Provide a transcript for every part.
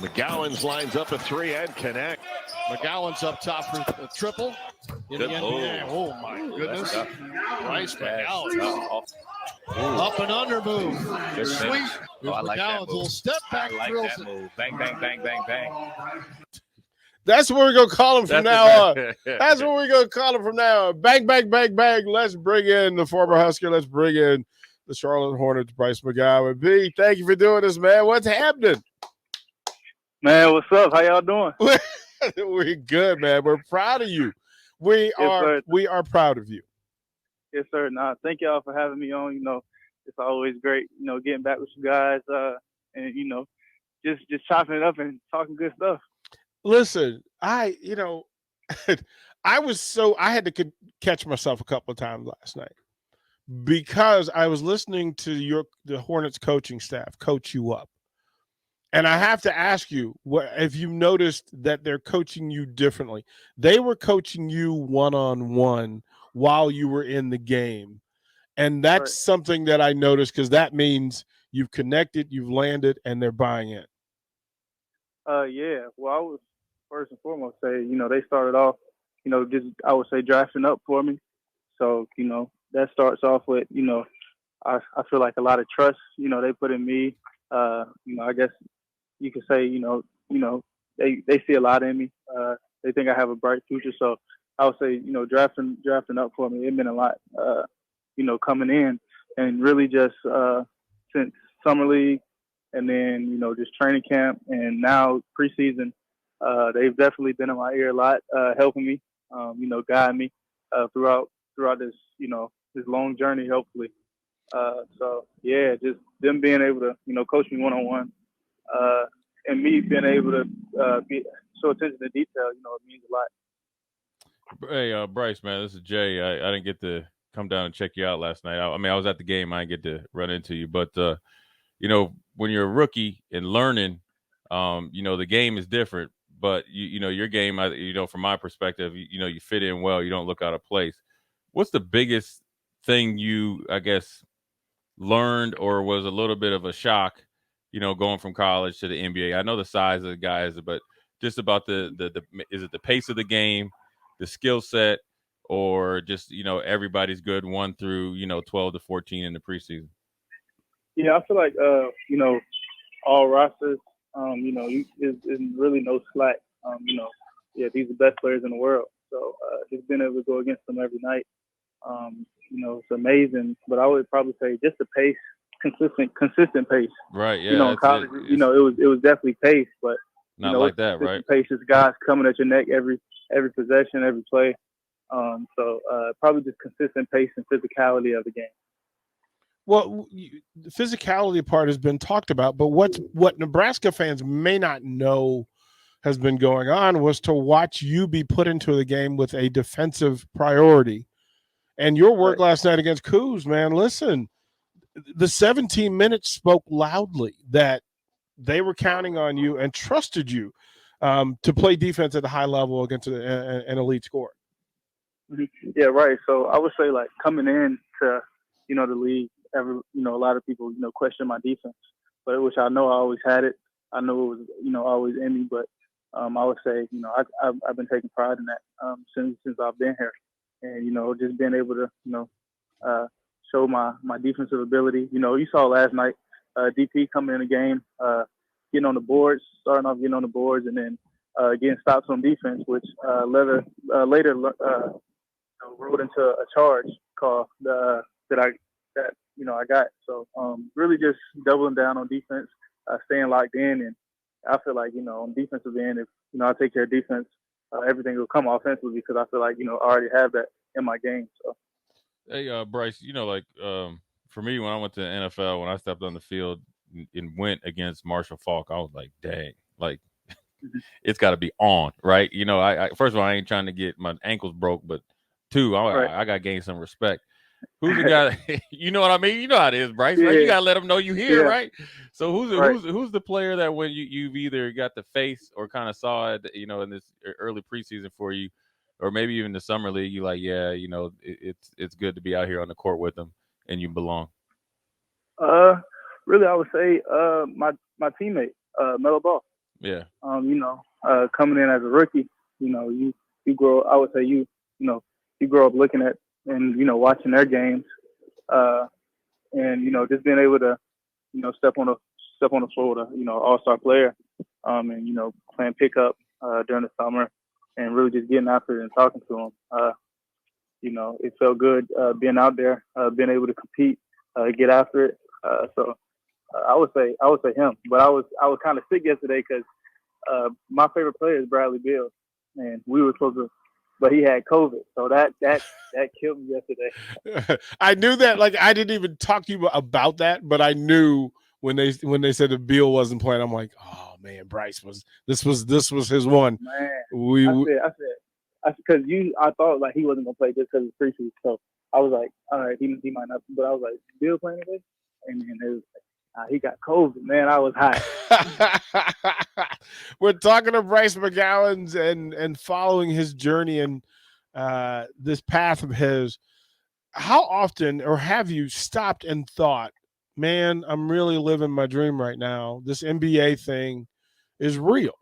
McGOWENS lines up a three and connect. McGowan's up top for a triple in the NBA. Oh, my goodness. Bryce McGowan. Up and under move. Sweet. I like that move. Little step back. I like that move. Bang, bang, bang, bang, bang. That's what we're going to call him from now on. That's what we're going to call him from now on. Bang, bang, bang, bang. Let's bring in the former Husker. Let's bring in the Charlotte Hornets, Bryce McGowan. B, thank you for doing this, man. What's happening? Man, what's up? How y'all doing? We're good, man. We're proud of you. We are proud of you. Yes, sir. Nah, thank y'all for having me on. You know, it's always great, you know, getting back with you guys and, you know, just chopping it up and talking good stuff. Listen, I had to catch myself a couple of times last night because I was listening to the Hornets coaching staff coach you up. And I have to ask you, if you noticed that they're coaching you differently. They were coaching you one-on-one while you were in the game. And that's something that I noticed because that means you've connected, you've landed, and they're buying in. Yeah. Well, I was first and foremost say, you know, they started off, you know, just I would say drafting up for me. So, you know, that starts off with, you know, I feel like a lot of trust, you know, they put in me. You know, I guess you could say, you know, they see a lot in me. They think I have a bright future. So I would say, you know, drafting up for me, it meant a lot, you know, coming in and really just since summer league and then, you know, just training camp and now preseason, they've definitely been in my ear a lot, helping me, you know, guiding me throughout this, you know, this long journey, hopefully. So yeah, just them being able to, you know, coach me one-on-one, and me being able to show attention to detail, you know, it means a lot. Hey, Bryce, man, this is Jay. I didn't get to come down and check you out last night. I mean, I was at the game. I didn't get to run into you. But, you know, when you're a rookie and learning, you know, the game is different. But, you know, your game, you know, from my perspective, you know, you fit in well. You don't look out of place. What's the biggest thing you, I guess, learned or was a little bit of a shock, you know, going from college to the NBA? I know the size of the guys, but just about the is it the pace of the game, the skill set, or just, you know, everybody's good 1 through, you know, 12 to 14 in the preseason? Yeah, I feel like, you know, all rosters, you know, is really no slack. You know, yeah, these are the best players in the world. So just being able to go against them every night, you know, it's amazing. But I would probably say just the pace, consistent pace. Right. Yeah. You know, in college, you know, it was definitely pace, but not, you know, like that, right? Pace is guys coming at your neck every possession, every play. So probably just consistent pace and physicality of the game. Well, the physicality part has been talked about, but what Nebraska fans may not know has been going on was to watch you be put into the game with a defensive priority. And your work last night against Coos, man, listen, the 17 minutes spoke loudly that they were counting on you and trusted you to play defense at a high level against an elite scorer. Yeah, right. So I would say, like, coming in to, you know, the league, you know, a lot of people, you know, question my defense, but which I know I always had it. I know it was, you know, always in me, but I would say, you know, I've been taking pride in that since I've been here. And, you know, just being able to, you know, show my defensive ability. You know, you saw last night, DP coming in the game, getting on the boards, starting off getting on the boards, and then getting stops on defense, which later rolled into a charge call that you know I got. So really just doubling down on defense, staying locked in, and I feel like, you know, on defensive end, if, you know, I take care of defense, everything will come offensively because I feel like, you know, I already have that in my game. So. Hey, Bryce, you know, like for me, when I went to the NFL, when I stepped on the field and went against Marshall Faulk, I was like, dang, like it's got to be on, right? You know, I first of all, I ain't trying to get my ankles broke, but 2, I got to gain some respect. Who's the guy? You know what I mean? You know how it is, Bryce, right? You got to let them know you here, right? So who's the player that when you've either got the face or kind of saw it, you know, in this early preseason for you, or maybe even the summer league, you like, yeah, you know, it's good to be out here on the court with them and you belong? Really, I would say my teammate, Melo Ball. Yeah. Coming in as a rookie, you grow. I would say you grow up looking at and watching their games, and just being able to step on the floor with a all-star player, and playing pickup during the summer, and really just getting after it and talking to them. It felt good being out there, being able to compete, get after it. So I would say him. But I was kind of sick yesterday because my favorite player is Bradley Beal, and we were supposed to, but he had COVID, so that killed me yesterday. I knew that. Like, I didn't even talk to you about that, but I knew when they said that Beal wasn't playing, I'm like, oh man, Bryce was his one. Man, I said because I thought like he wasn't gonna play just because it's preseason, so I was like, all right, he might not, but I was like, Beal playing today, and then it was like, he got COVID, man. I was hot. We're talking to Bryce McGOWENS and following his journey and this path of his. How often, or have you stopped and thought, man, I'm really living my dream right now. This NBA thing is real.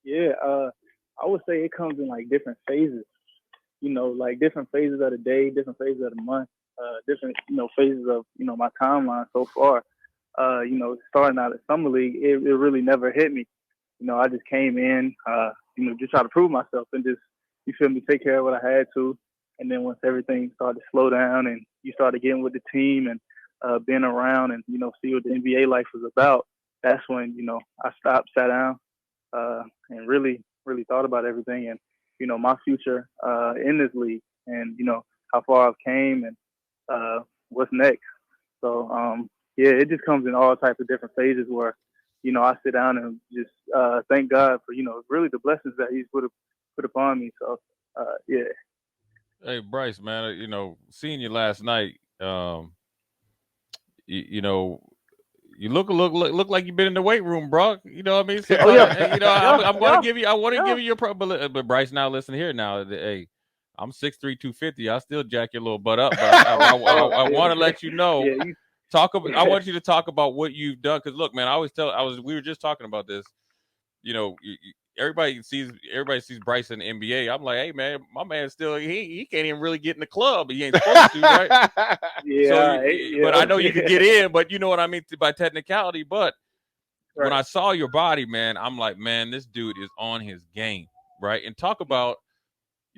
Yeah, I would say it comes in like different phases. Like different phases of the day, different phases of the month, different phases of my timeline so far. Starting out at summer league, it really never hit me. I just came in, just try to prove myself and just, take care of what I had to. And then once everything started to slow down and you started getting with the team and being around and, see what the NBA life was about, that's when, I stopped, sat down, and really, really thought about everything and, my future in this league and, how far I've came and what's next. So, yeah, it just comes in all types of different phases where, I sit down and just thank God for, really the blessings that he's put upon me. So, yeah. Hey, Bryce, man, seeing you last night, you look like you've been in the weight room, bro. You know what I mean? So, I'm going to give you. I want to give you your but Bryce, now listen here. Now, hey, I'm 6'3", 250. I still jack your little butt up, but I want to let you know. Yeah, I want you to talk about what you've done. Because look, man, we were just talking about this. Everybody sees Bryce in the NBA. I'm like, hey man, my man still he can't even really get in the club. He ain't supposed to, right? Yeah, but I know you could get in. But you know what I mean by technicality. But right. When I saw your body, man, I'm like, man, this dude is on his game, right? And talk about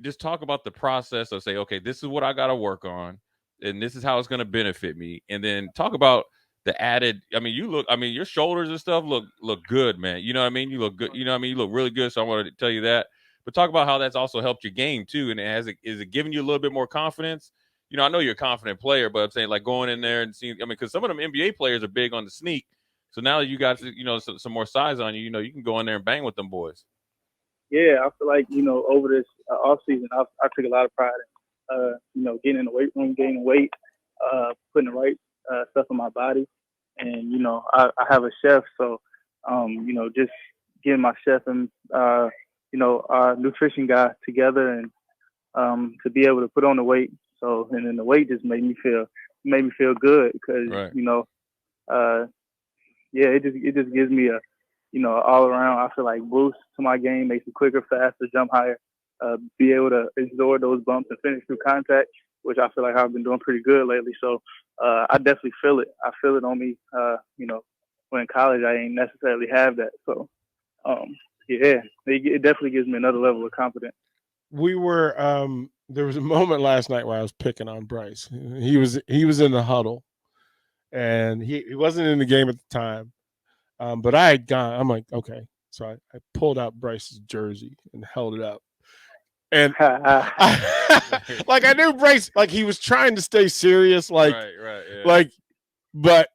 the process of say, okay, this is what I got to work on, and this is how it's going to benefit me, and then talk about the added. I mean, your shoulders and stuff look good, man. You know what I mean? You look good. You know what I mean? You look really good. So I wanted to tell you that. But talk about how that's also helped your game too. And is it giving you a little bit more confidence? I know you're a confident player, but I'm saying like going in there and seeing. I mean, because some of them NBA players are big on the sneak. So now that you got some more size on you, you can go in there and bang with them boys. Yeah, I feel like over this off season, I took a lot of pride in getting in the weight room, gaining weight, putting the right stuff in my body. And, I have a chef. So, just getting my chef and, our nutrition guy together and to be able to put on the weight. So, and then the weight just made me feel good because, right. It just gives me a, all around, I feel like boost to my game, makes me quicker, faster, jump higher, be able to absorb those bumps and finish through contact, which I feel like I've been doing pretty good lately. So I definitely feel it. I feel it on me, when in college I ain't necessarily have that. So, it definitely gives me another level of confidence. We were there was a moment last night where I was picking on Bryce. He was in the huddle, and he wasn't in the game at the time. But I had gone. I'm like, okay. So I pulled out Bryce's jersey and held it up. And I knew Bryce, like he was trying to stay serious, like, right, yeah. like, but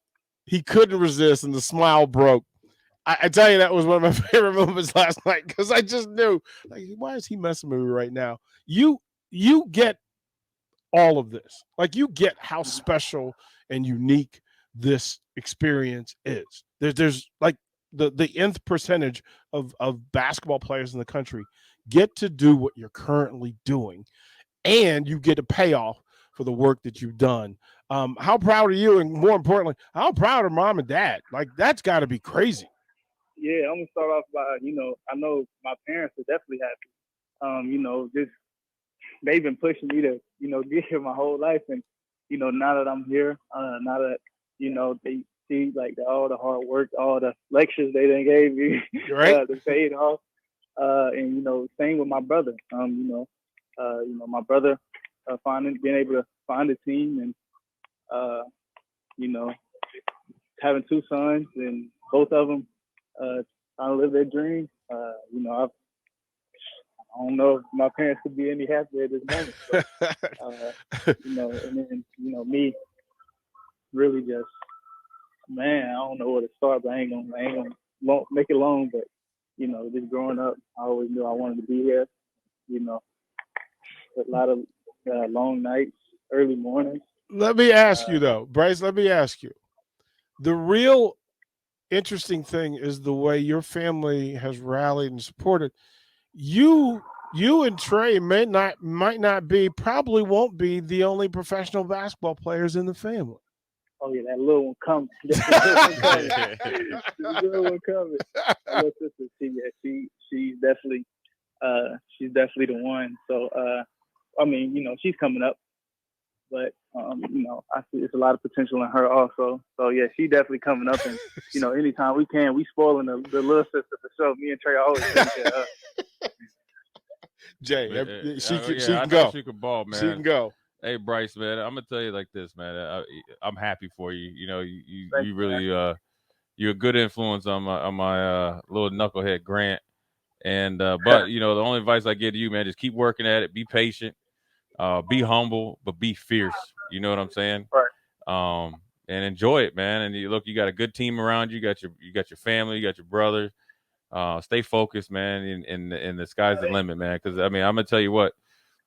he couldn't resist, and the smile broke. I tell you, that was one of my favorite moments last night because I just knew, like, why is he messing with me right now? You get all of this, like, you get how special and unique this experience is. There's like the nth percentage of basketball players in the country get to do what you're currently doing, and you get a payoff for the work that you've done. How proud are you? And more importantly, how proud are mom and dad? Like, that's got to be crazy. Yeah, I'm gonna start off by, I know my parents are definitely happy. Just they've been pushing me to, get here my whole life, and now that I'm here, now that they see like all the hard work, all the lectures they done gave me, Right? to pay it off, and same with my brother. My brother being able to find a team, and you know, having two sons and both of them trying to live their dream. I don't know if my parents could be any happier at this moment. But, and then me really just, man, I don't know where to start, but I ain't gonna make it long. But just growing up, I always knew I wanted to be here. A lot of long nights, early mornings. Let me ask you though, Bryce. Let me ask you. The real interesting thing is the way your family has rallied and supported you. You and Trey might not be, probably won't be the only professional basketball players in the family. Oh yeah, that little one coming. The little one coming. My little sister, she's definitely the one. So she's coming up, but I see there's a lot of potential in her also. So yeah, she definitely coming up, and anytime we can, we spoiling the little sister for sure. Me and Trey always think that. Jay, she I can go. She can ball, man. She can go. Hey, Bryce, man, I'm gonna tell you like this, man. I'm happy for you. You really you're a good influence on my little knucklehead Grant. And but the only advice I give to you, man, just keep working at it. Be patient, be humble, but be fierce. You know what I'm saying? Right. And enjoy it, man. And you got a good team around you. You got your family. You got your brothers. Stay focused, man. And the sky's the limit, man. Because I'm gonna tell you what.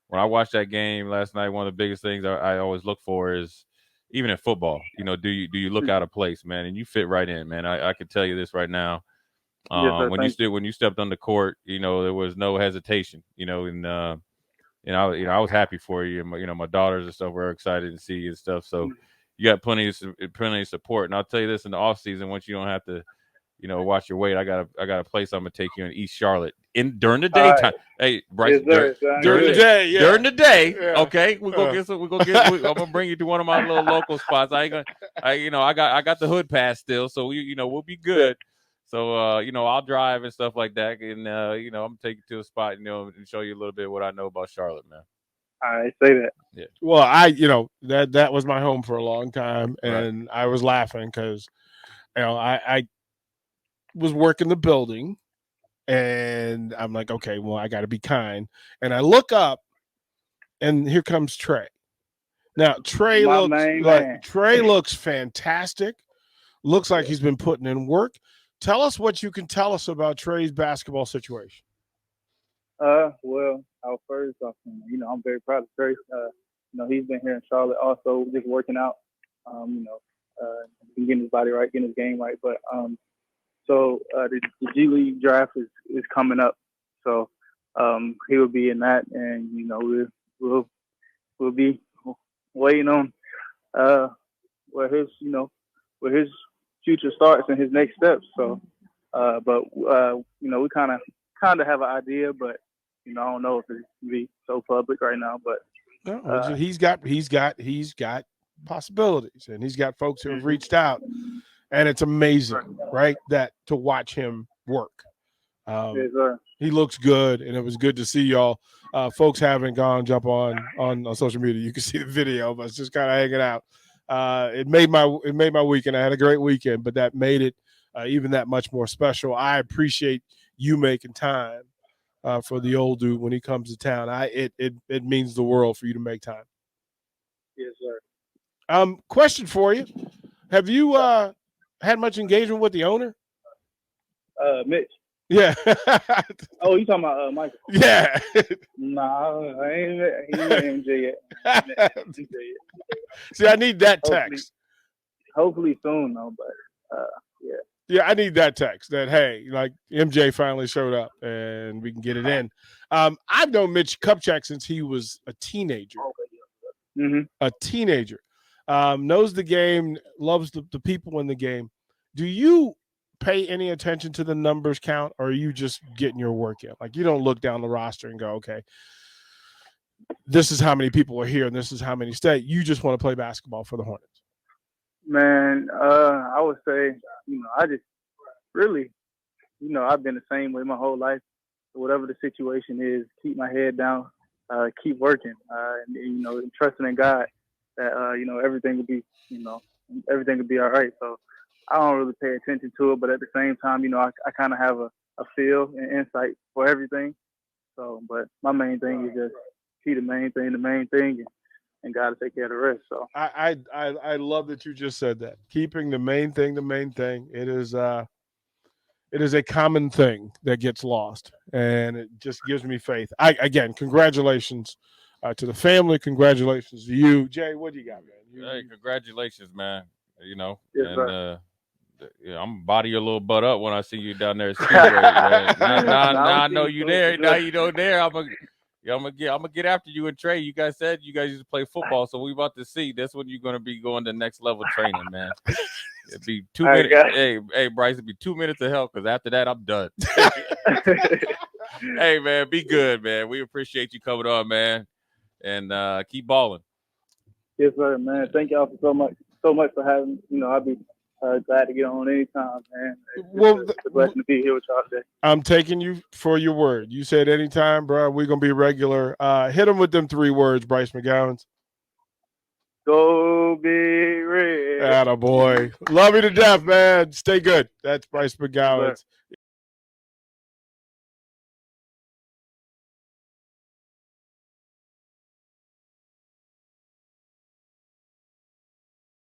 When I watched that game last night, one of the biggest things I always look for is, even in football, do you look out of place, man? And you fit right in, man. I can tell you this right now. Yes, sir, when you stepped on the court, there was no hesitation, and I was happy for you. And my daughters and stuff were excited to see you and stuff. So you got plenty of support. And I'll tell you this, in the off season, once you don't have to, watch your weight, I got a place I'm gonna take you in East Charlotte during the daytime. Right. Hey, Bryce, yes, during the day, yeah. During the day, yeah. Okay, I'm gonna bring you to one of my little local spots. I got the hood pass still, so we'll be good. So I'll drive and stuff like that, and I'm gonna take you to a spot, and show you a little bit of what I know about Charlotte, man. I say that. Yeah. Well, that was my home for a long time, and I was laughing because I was working the building, and I'm like, okay, well, I got to be kind, and I look up, and here comes Trey. Now Trey looks fantastic. Looks like he's been putting in work. Tell us what you can tell us about Trey's basketball situation. Well, I'll first off, I'm very proud of Trey. He's been here in Charlotte also, just working out. Getting his body right, getting his game right, but So the G League draft is coming up, so he will be in that, and we'll be waiting on where his future starts and his next steps. So, we kind of have an idea, but I don't know if it can be so public right now. But he's got possibilities, and he's got folks who have reached out. And it's amazing, right, that to watch him work. Yes, he looks good, and it was good to see y'all. Folks haven't jump on social media. You can see the video of us just kind of hanging out. It made my weekend. I had a great weekend, but that made it even that much more special. I appreciate you making time for the old dude when he comes to town. It means the world for you to make time. Yes, sir. Question for you: have you had much engagement with the owner? Mitch. Yeah. Oh, you talking about Michael? Yeah. Nah, I ain't MJ yet. See, I need that text. Hopefully soon, though. But yeah. Yeah, I need that text that, hey, like MJ finally showed up and we can get it in. I've known Mitch Kupchak since he was a teenager. Mm-hmm. A teenager. Knows the game, loves the people in the game. Do you pay any attention to the numbers count, or are you just getting your work in? Like, you don't look down the roster and go, okay, this is how many people are here and this is how many stay. You just want to play basketball for the Hornets. Man, I would say, I just really, I've been the same way my whole life. Whatever the situation is, keep my head down, keep working, and trusting in God that, everything will be, everything will be all right. So I don't really pay attention to it, but at the same time, I kind of have a feel and insight for everything. So, but my main thing is just keep the main thing, and God to take care of the rest. So I love that you just said that. Keeping the main thing, the main thing. It is a common thing that gets lost, and it just gives me faith. Again, congratulations to the family. Congratulations to you, Jay. What do you got, man? Hey, congratulations, man. Yes, and I'm gonna body your little butt up when I see you down there at Speedway, man. Now I know you there. Now you know there. I'm gonna get after you and Trey. You guys said you guys used to play football, so we about to see. That's when you're gonna be going to next level training, man. It'd be 2 minutes. Hey, Bryce, it'd be 2 minutes of help, because after that, I'm done. Hey, man, be good, man. We appreciate you coming on, man, and keep balling. Yes, sir, man. Thank y'all for so much for having me. I'll be glad to get on anytime, man. It's a blessing to be here with y'all today. I'm taking you for your word. You said anytime, bro. We're going to be regular. Hit them with them 3 words, Bryce McGOWENS. Go Big Red. Attaboy. Love you to death, man. Stay good. That's Bryce McGOWENS.